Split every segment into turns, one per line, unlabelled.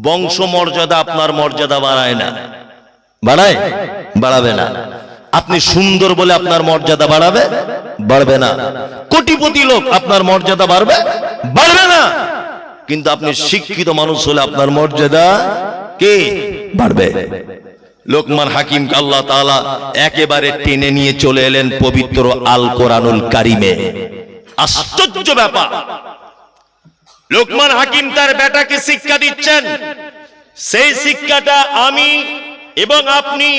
বংশ মর্যাদা আপনার মর্যাদা বাড়ায় না, বাড়ায়? বাড়াবে না। আপনি সুন্দর বলে আপনার মর্যাদা বাড়াবে? বাড়বে না। কোটিপতি লোক আপনার মর্যাদা বাড়বে? বাড়বে না। কিন্তু আপনি শিক্ষিত মানুষ হলে আপনার মর্যাদা কে বাড়বে? লোকমান হাকিমকে আল্লাহ তাআলা একেবারে টেনে নিয়ে চলে এলেন পবিত্র আল কোরআনুল কারিমে। আশ্চর্য ব্যাপার, লোকমান হাকিম তার বেটাকে শিক্ষা দিচ্ছেন। সেই শিক্ষাটা আমি এবং আপনি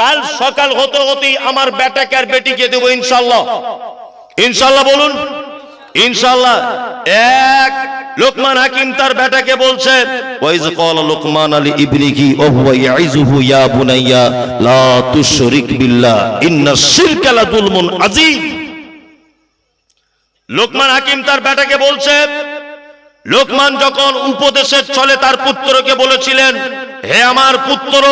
কাল সকাল হতে হতেই আমার বেটাকে আর বেটিকে দেবো ইনশাআল্লাহ। ইনশাআল্লাহ বলুন, ইনশাআল্লাহ। এক, লোকমান হাকিম তার বেটাকে বলছে, ওয়াইজ ক্বালা লোকমান আলী ইবনিহি ওয়া হুয়া ইয়াইযুহু ইয়া বুনাইয়া লা তুশরিক বিল্লাহ ইন্নাশ শিরকা লাযুলমুন আযীম। লোকমান হাকিম তার বেটাকে বলছে, লোকমান যখন উপদেশের ছলে তার পুত্রকে বলেছিলেন, হে আমার পুত্র,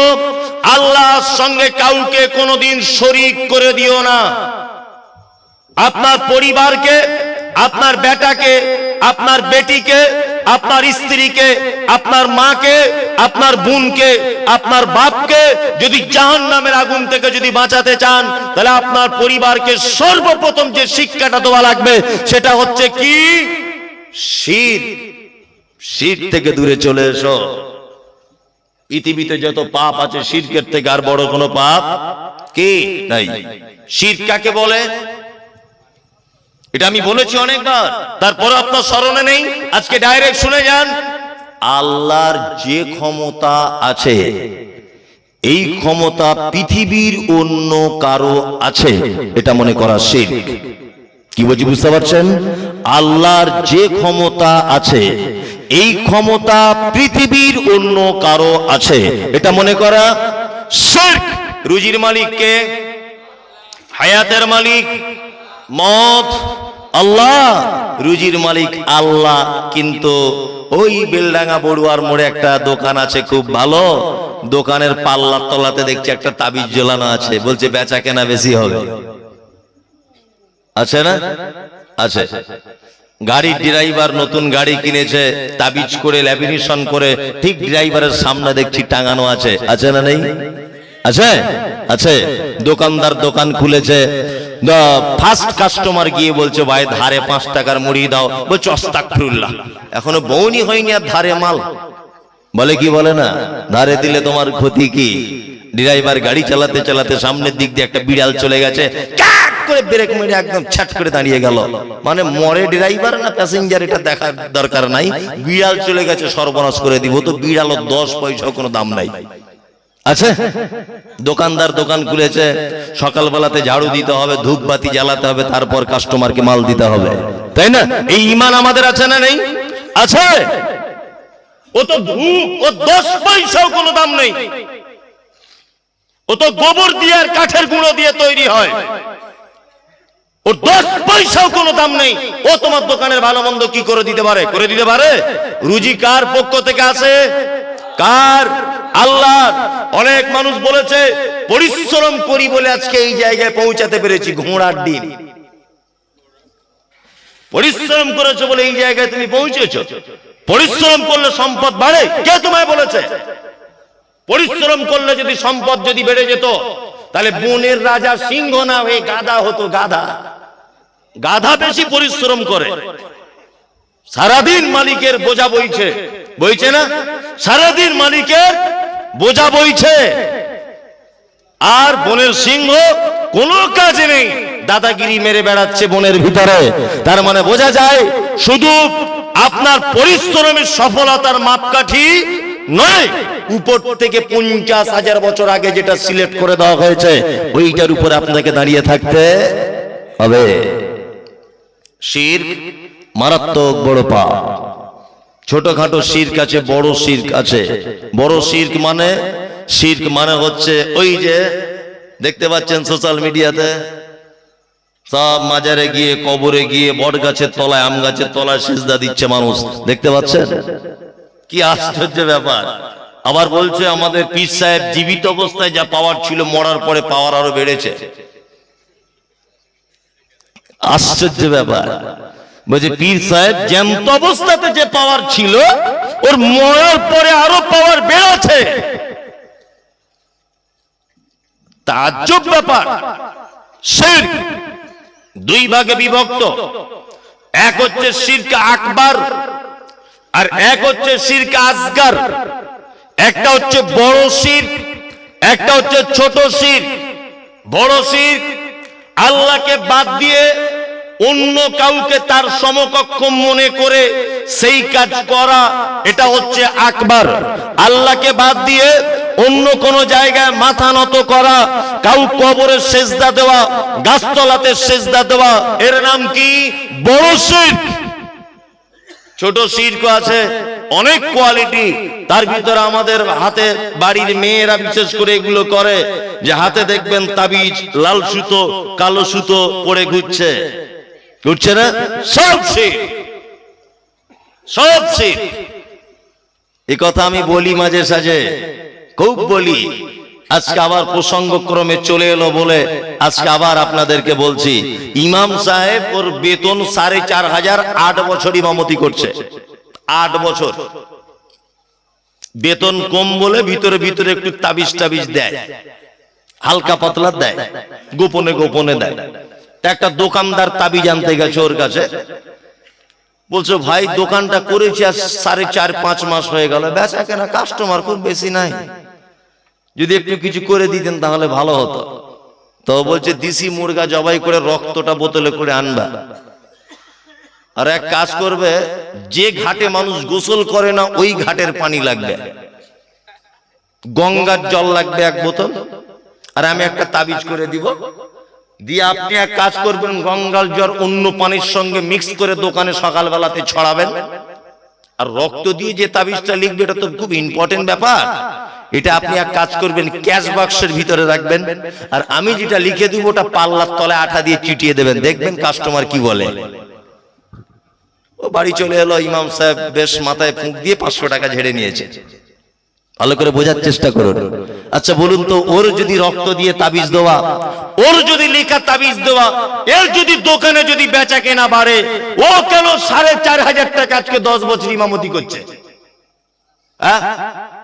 আল্লাহর সঙ্গে কাউকে কোনোদিন শরীক করে দিও না। আপনার পরিবারকে, আপনার বেটাকে, আপনার বেটিকে, আপনার স্ত্রীকে, আপনার মাকে, আপনার বোনকে, আপনার বাপকে যদি জাহান্নামের আগুন থেকে যদি বাঁচাতে চান, তাহলে আপনার পরিবারকে সর্বপ্রথম যে শিক্ষাটা দেওয়া লাগবে সেটা হচ্ছে কি? শিরক। শিরক থেকে দূরে চলে এসো। পৃথিবীতে যত পাপ আছে শিরকের থেকে আর বড় কোনো পাপ কি নাই। শিরক কাকে বলে এটা আমি বলেছি অনেকবার, তারপরে আপনার স্মরণে নেই। আজকে ডাইরেক্ট শুনে যান। আল্লাহর যে ক্ষমতা আছে, এই ক্ষমতা পৃথিবীর অন্য কারো আছে এটা মনে করা শিরক। কি বলছি বুঝতে পারছেন? আল্লাহর যে ক্ষমতা আছে, এই ক্ষমতা পৃথিবীর অন্য কারো আছে এটা মনে করা শিরক। রুজির মালিক কে? হায়াতের মালিক মত আল্লাহ। রুজির মালিক আল্লাহ, কিন্তু ওই বেলডাঙ্গা বড়ুয়ার মোড়ে একটা দোকান আছে খুব ভালো, দোকানের পাল্লার তলাতে দেখছি একটা তাবিজ ঝোলানো আছে, বলছে বেচা কেনা বেশি হবে। আছে না? আছে। গাড়ির ড্রাইভার নতুন গাড়ি কিনেছে, তাবিজ করে ল্যামিনেশন করে ঠিক ড্রাইভারের সামনে দেখছি টাঙানো আছে। আছে না নেই? আছে, আছে। দোকানদার দোকান খুলেছে, ফার্স্ট কাস্টমার গিয়ে বলছে, ভাই ধারে 5 টাকার মুড়ি দাও। বলছে আস্তাগফিরুল্লাহ, এখনো বউনি হয়নি আর ধারে মাল। বলে কি বলে না, ধারে দিলে তোমার ক্ষতি কি? ড্রাইভার গাড়ি চালাতে চালাতে সামনের দিক দিয়ে একটা বিড়াল চলে গেছে, ক্যাক করে ব্রেক মেরে একদম ছাট করে দাঁড়িয়ে গেল। মানে মরে ড্রাইভার না প্যাসেঞ্জার এটা দেখার দরকার নাই, বিড়াল চলে গেছে সর্বনাশ করে দিব। তো বিড়ালের 10 পয়সা কোনো দাম নাই। আছে। দোকানদার দোকান খুলেছে, সকালবেলাতে ঝাড়ু দিতে হবে, ধূপবাতি জ্বালাতে হবে, তারপর কাস্টমারকে মাল দিতে হবে, তাই না? এই ঈমান আমাদের আছে না নেই? আছে। ও তো ধূপ, ও 10 পয়সাও কোনো দাম নেই। ও তো গোবর দিয়ে আর কাঠের গুঁড়ো দিয়ে তৈরি হয়, ওর 10 পয়সাও কোনো দাম নেই। ও তোমার দোকানের ভালো মন্দ কি করে দিতে পারে? করে দিতে পারে। রুজি কার পক্ষ থেকে আসে? কার? আল্লাহ। অনেক মানুষ বলেছে পরিশ্রম করি বলে আজকে এই জায়গায় পৌঁছাতে পেরেছি। ঘোড়ার ডিম। পরিশ্রম করেছো বলে এই জায়গায় তুমি পৌঁছেছো। পরিশ্রম করলে সম্পদ বাড়ে? কে তোমায় বলেছে? পরিশ্রম করলে যদি সম্পদ যদি বেড়ে যেত, তাহলে বনের রাজা সিংহ না হয়ে গাধা হতো। গাধা, গাধা বেশি পরিশ্রম করে, সারাদিন মালিকের বোঝা বইছে, বইছে না? সারাদিন মালিকের বোঝা বইছে। আর বনের সিংহ কোনো কাজে নেই, দাদাগিরি মেরে বেড়াচ্ছে বনের ভিতরে। তার মানে বোঝা যায় শুধু আপনার পরিশ্রমের সফলতার মাপকাঠি নয়, উপর থেকে 50,000 বছর আগে যেটা সিলেক্ট করে দেওয়া হয়েছে ওইটার উপরে আপনাকে দাঁড়িয়ে থাকতে হবে। শিরক মারাত্মক বড় পাপ। ছোটখাটো শিরক আছে, বড় শিরক আছে। বড় শিরক মানে হচ্ছে ওই যে দেখতে পাচ্ছেন সোশ্যাল মিডিয়াতে সব মাজারে গিয়ে, কবরে গিয়ে, বট গাছের তলায়, আম গাছের তলায় সিজদা দিচ্ছে মানুষ, দেখতে পাচ্ছেন? কি আশ্চর্য ব্যাপার। আবার বলছে আমাদের পীর সাহেব জীবিত অবস্থায় যা পাওয়ার ছিল মরার পরে পাওয়ার আরো বেড়েছে। আশ্চর্য ব্যাপার। বলছে পীর সাহেব জ্যান্ত অবস্থাতে যে পাওয়ার ছিল ওর মরার পরে আরো পাওয়ার বেড়েছে। তাজ্জব ব্যাপার। শিরক দুই ভাগে বিভক্ত, এক হচ্ছে শিরক আকবার আর এক হচ্ছে শিরক আসগার। একটা হচ্ছে বড় শিরক, একটা হচ্ছে ছোট শিরক। বড় শিরক আল্লাহকে বাদ দিয়ে অন্য কাউকে তার সমকক্ষ মনে করে সেই কাজ করা, এটা হচ্ছে আকবার। আল্লাহকে বাদ দিয়ে অন্য কোন জায়গায় মাথা নত করা, কাউ কবরে সেজদা দেওয়া, গাছতলাতে সেজদা দেওয়া, এর নাম কি? বড় শিরক। ছোট শিরক আছে অনেক কোয়ালিটি, তার ভিতরে আমাদের হাতে বাড়ির মেয়েরা বিশেষ করে এগুলো করে, যে হাতে দেখবেন তাবিজ, লাল সুতো কালো সুতো পরে ঘুরছে না, সব শিরক, সব শিরক। এই কথা আমি বলি মাঝে সাঝে, খুব বলি। আজকে আবার প্রসঙ্গক্রমে চলে এলো বলে আজকে আবার আপনাদেরকে বলছি। ইমাম সাহেব ওর বেতন 4,500, 8 বছর ইমামতি করছে, 8 বছর বেতন কম বলে ভিতরে ভিতরে একটু তাবিজ টাবিজ দেয়, হালকা পাতলা দেয়, গোপনে গোপনে দেয়। একটা দোকানদার তাবিজ আনতে গেছে ওর কাছে, বলছো ভাই দোকানটা করেছি আজ 4.5-5 মাস হয়ে গেল, বেচা কেনা কাস্টমার খুব বেশি নাই, যদি একটু কিছু করে দিতেন তাহলে ভালো হতো। তো বলছে দেশি মুরগা জবাই করে রক্তটা বোতলে করে আনবা, আর এক কাজ করবে, যে ঘাটে মানুষ গোসল করে না ওই ঘাটের পানি লাগবে, গঙ্গার জল লাগবে 1 বোতল, আর আমি একটা তাবিজ করে দিব, দিয়ে আপনি এক কাজ করবেন, গঙ্গার জল অন্য পানির সঙ্গে মিক্স করে দোকানে সকালবেলাতে ছড়াবেন। আর রক্ত দিয়ে যে তাবিজটা লিখবে এটা তো খুব ইম্পর্টেন্ট ব্যাপার, এটা আপনি এক কাজ করবেন, ক্যাশ বাক্সের ভিতরে রাখবেন, আর আমি যেটা লিখে দিব ওটা পাল্লার তলায় আঠা দিয়ে চিটিয়ে দেবেন, দেখবেন কাস্টমার কি বলে। ও বাড়ি চলে এলো, ইমাম সাহেব বেশ মাথায় ফুঁক দিয়ে 500 টাকা ঝেড়ে নিয়েছে। ভালো করে বোঝার চেষ্টা করুন। আচ্ছা বলুন তো, ওর যদি রক্ত দিয়ে তাবিজ দেওয়া, ওর যদি লেখা তাবিজ দেওয়া, এর যদি দোকানে যদি বেচা কেনা বাড়ে, ও কেন 4,500 টাকা আজকে 10 বছর ইমামতি করছে? হ্যাঁ,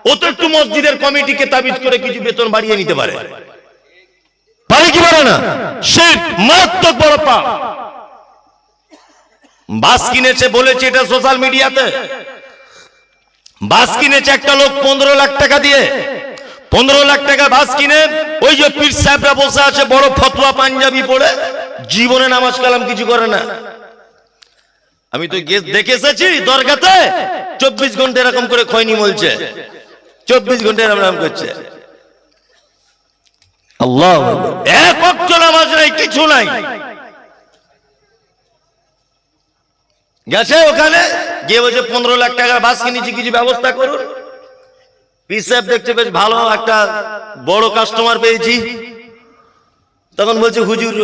ও তো একটু মসজিদের কমিটিকে তাবিজ করে কিছু বেতন বাড়িয়ে নিতে পারে, পারে কি পারে না? শিরক মারাত্মক বড় পাপ। বাস কিনেছে বলেছে এটা সোশ্যাল মিডিয়াতে, বাস কিনেছে একটা লোক 15 লাখ টাকা দিয়ে, 15 লাখ টাকা বাস কিনে ওই যে পীর সাহেবরা বসে আছে বড় ফতোয়া পাঞ্জাবি পড়ে, জীবনে নামাজ কালাম কিছু করে না। আমি তো দেখে এসেছি দরগাতে 24 ঘন্টা এরকম করে খৈনি বলছে, 24 ঘন্টা এরকম করছে। আল্লাহ, এক ওয়াক্ত নামাজ নাই, কিছু নাই। গেছে ওখানে গিয়ে বলছে 15 লাখ টাকার বাস কিনেছি, কিছু ব্যবস্থা করুন। পীর সাহেব দেখছে বেশ ভালো একটা বড় কাস্টমার পেয়েছি, তখন বলছে হুজুর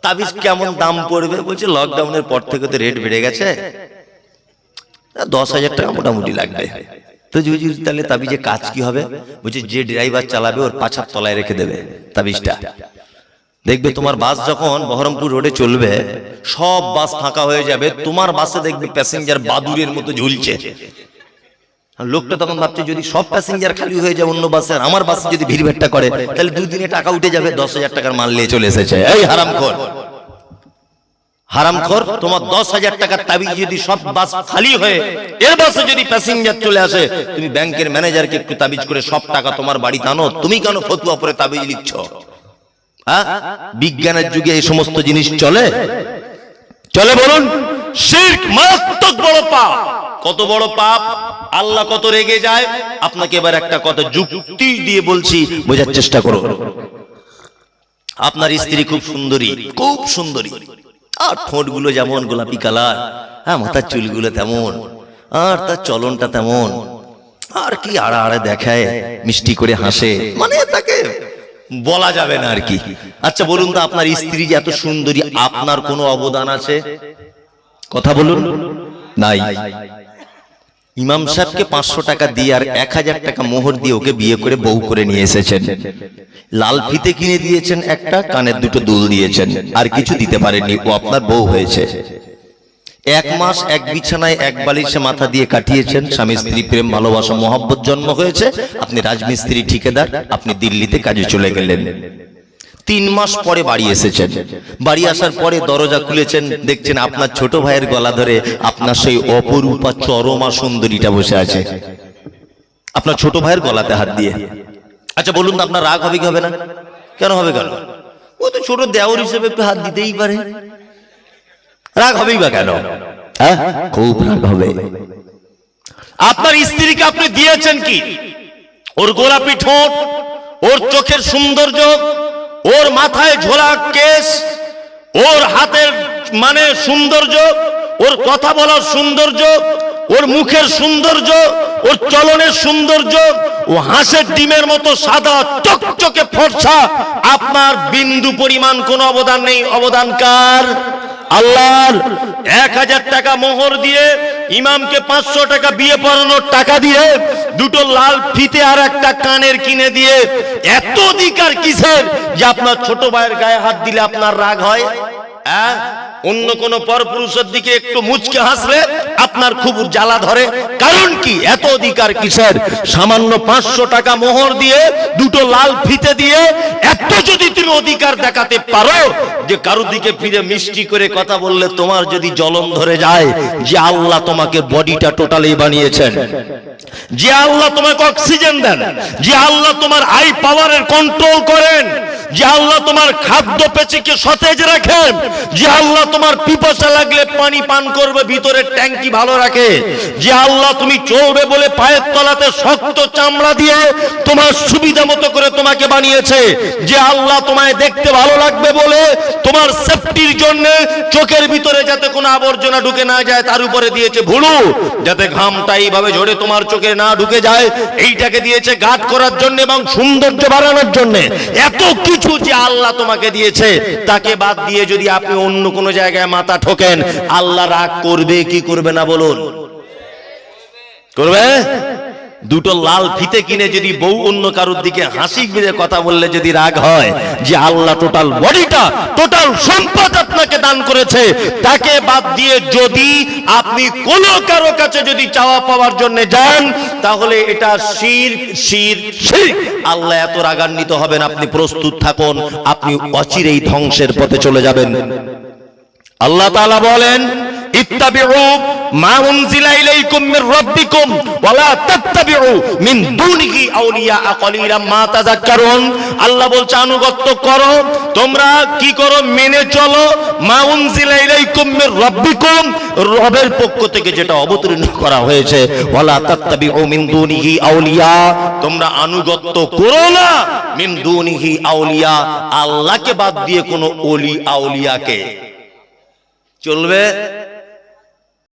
তাবিজ কেমন দাম পড়বে? বলছে লকডাউনের পর থেকে তো রেট বেড়ে গেছে, 10,000 টাকা মোটামুটি লাগবে। তো হুজুর তাহলে তাবিজে কাজ কি হবে? বলছে যে ড্রাইভার চালাবে ওর পাছার তলায় রেখে দেবে তাবিজটা, দেখবে তোমার বাস যখন বহরমপুর রোডে চলবে সব বাস ফাঁকা হয়ে যাবে, তোমার বাসে দেখবে প্যাসেঞ্জার বাদুরের মতো ঝুলছে। লোকটা তখন ভাবছে যদি সব প্যাসেঞ্জার খালি হয়ে যায় অন্য বাসে, আর আমার বাসে যদি ভিড় ভাট্টা করে তাহলে 2 দিনে টাকা উঠে যাবে, 10,000 টাকার মাল নিয়ে চলে এসেছে। এই হারামখোর, হারামখোর, তোমার 10,000 টাকার তাবিজ যদি সব বাস খালি হয়ে এর বাসে যদি প্যাসেঞ্জার চলে আসে, তুমি ব্যাংকের ম্যানেজারকে একটু তাবিজ করে সব টাকা তোমার বাড়িতে আনো, তুমি কেন ফতুয়া পরে তাবিজ লিখছো? হ্যাঁ, বিজ্ঞানের যুগে এই সমস্ত জিনিস চলে? চলে বলুন? শিরক মারাত্মক বড় পাপ। কত বড় পাপ, আল্লাহ কত রেগে যায়। আপনাকে এবার একটা কথা যুক্তি দিয়ে বলছি, বোঝার চেষ্টা করুন। আপনার স্ত্রী খুব সুন্দরী, খুব সুন্দরী, আর ঠোঁটগুলো যেমন গোলাপি কালার, হ্যাঁ মাথার চুলগুলো তেমন, আর তার চলনটা তেমন, আর কি আড়া আড়ে দেখায়, মিষ্টি করে হাসে, মানে তাকে বলা যাবে না আর কি। আচ্ছা বলুন তো, আপনার স্ত্রী যে এত সুন্দরী, আপনার কোনো অবদান আছে? কথা বলুন, নাই। ইমাম সাহেবকে 500 টাকা দিয়ে আর 1000 টাকা মোহর দিয়ে ওকে বিয়ে করে বউ করে নিয়ে এসেছেন, লাল ফিতে কিনে দিয়েছেন একটা, কানের 2টো দুল দিয়েছেন, আর কিছু দিতে পারেননি, ও আপনার বউ হয়েছে।
এক মাস এক বিছানায় এক বালিশে মাথা দিয়ে কাটিয়েছেন, স্বামী স্ত্রী প্রেম ভালোবাসা মহব্বত জন্ম হয়েছে, আপনি রাজমিস্ত্রি ঠিকাদার, আপনি দিল্লিতে কাজে চলে গেলেন। 3 মাস পরে বাড়ি এসেছেন, বাড়ি আসার পরে দরজা খুলেছেন, দেখছেন আপনার ছোট ভাইয়ের গলা ধরে আপনার সেই অপরূপা চরমা সুন্দরীটা বসে আছে, আপনার ছোট ভাইয়ের গলাতে হাত দিয়ে। আচ্ছা বলুন তো, আপনার রাগ হবে কি হবে না? কেন হবে? কেন? ও তো ছোট দেওর হিসেবে একটু হাত দিতেই পারে, রাগ হবেই বা কেন? হ্যাঁ, খুব রাগ হবে।
আপনার স্ত্রীকে আপনি দিয়েছেন কি? ওর গোলাপি ঠোঁট, ওর চোখের সৌন্দর্য, ওর মাথায় ঝোলা কেশ, ওর হাতের মানে সৌন্দর্য, ওর কথা বলার সৌন্দর্য, ওর মুখের সৌন্দর্য, ওর চলনের সৌন্দর্য, ও হাঁসের ডিমের মতো সাদা চকচকে ফর্সা। আপনার বিন্দু পরিমাণ কোনো অবদান নেই। অবদান কার? আল্লাহর। 1000 টাকা মোহর দিয়ে, ইমামকে 500 টাকা বিয়ে পড়ানোর টাকা দিয়ে, 2টো লাল ফিতে আর একটা কানের কিনে দিয়ে, এত অধিকার কিসের যে আপনার ছোট ভাইয়ের গায়ে হাত দিলে আপনার রাগ হয়? হ্যাঁ, অন্য কোন পরপুরুষের দিকে একটু মুচকে হাসলে আপনার খুব জ্বালা ধরে। কারণ কি? এত অধিকার কিসের? সামান্য 500 টাকা মোহর দিয়ে, 2টো লাল ফিতে দিয়ে এত যদি তুমি অধিকার দেখাতে পারো যে কারোর দিকে ফিরে মিষ্টি করে কথা বললে তোমার যদি জ্বলন ধরে যায়, যে আল্লাহ তোমাকে বডিটা টোটালি বানিয়েছেন, যে আল্লাহ তোমাকে অক্সিজেন দেন, যে আল্লাহ তোমার আই পাওয়ারের কন্ট্রোল করেন, যে আল্লাহ তোমার খাদ্য পেশিকে সতেজ রাখেন, যে আল্লাহ তোমার পিপাসা লাগলে পানি পান করবে ভিতরের ট্যাঙ্কি ভালো রাখে, যে আল্লাহ তুমি চলবে বলে পায়ের তলাতে শক্ত চামড়া দিয়ে তোমার সুবিধা মতো করে তোমাকে বানিয়েছে, যে আল্লাহ তোমায় দেখতে ভালো লাগবে বলে তোমার সেফটির জন্য চোখের ভিতরে যাতে কোনো আবর্জনা ঢুকে না যায় তার উপরে দিয়েছে ভুলু, যাতে ঘামটা এইভাবে ঝরে তোমার চোখে না ঢুকে যায়, এইটাকে দিয়েছে গার্ড করার জন্য এবং সৌন্দর্য বাড়ানোর জন্য। এত কিছু যে আল্লাহ তোমাকে দিয়েছে, তাকে বাদ দিয়ে যদি আপনি অন্য কোনো জায়গায় মাথা ঠোকেন, আল্লাহ রাগ করবে কি করবে না বলুন? করবে। 2টো লাল ফিতে কিনে যদি বউ অন্য কারোর দিকে হাসি ফিরে কথা বললে যদি রাগ হয়, যে আল্লাহ টোটাল বডিটা, টোটাল সম্পদ আপনাকে দান করেছে, তাকে বাদ দিয়ে যদি আপনি কোন কারো কাছে যদি চাওয়া পাওয়ার জন্য যান, তাহলে এটা শিরক, শিরক, শিরক। আল্লাহ এত রাগান্বিত হবেন, আপনি প্রস্তুত থাকুন, আপনি অচিরেই ধ্বংসের পথে চলে যাবেন। আল্লাহ তাআলা বলেন, ইত্তাবিউ মা উনজিলা ইলাইকুম মির রাব্বিকুম ওয়া লা তাত্তাবিউ মিন দুনিহি আউলিয়া কালিলাম মা তাযাক্কারুন। আল্লাহ বলছে আনুগত্য করো, তোমরা কি করো? মেনে চলো মা উনজিলা ইলাইকুম মির রাব্বিকুম, রবের পক্ষ থেকে যেটা অবতীর্ণ করা হয়েছে, ওয়া লা তাত্তাবিউ মিন দুনিহি আউলিয়া, তোমরা আনুগত্য করো না মিন দুনিহি আউলিয়া, আল্লাহকে বাদ দিয়ে কোনো ওলি আউলিয়াকে। চলবে?